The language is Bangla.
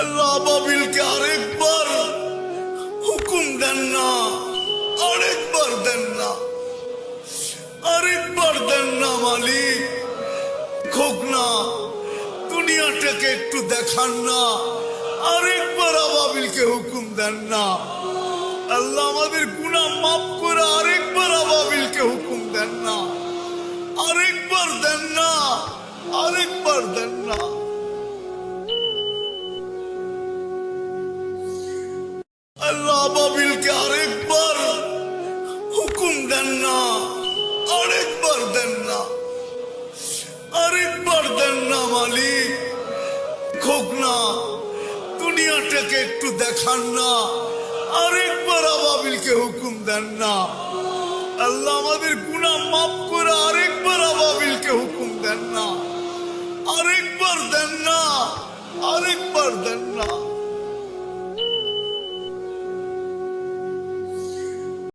আল্লাহ আবাবিলকে আরেকবার হুকুম দেন না, আরেকবার দেন না, আরেকবার দেন না মালিক। খোক না, দুনিয়াটাকে একটু দেখান না, আরেকবার আবাবিলকে হুকুম দেন না। আল্লাহ আমাদের গুনাহ মাফ করে আরেকবার আবাবিলকে হুকুম দেন না, আরেকবার দেন না, আরেকবার দেন না। আল্লাহ আবাবিলকে আরেকবার হুকুম দেন না, আরেকবার দেন না, আরেকবার দেন না মালিক। খোক না, দুনিয়াটাকে একটু দেখান না, আরেকবার আবাবিলকে হুকুম দেন না। আল্লাহ আমাদের গুনাহ মাফ করে আরেকবার আবাবিলকে হুকুম দেন না, আরেকবার দেন না, আরেকবার দেন না।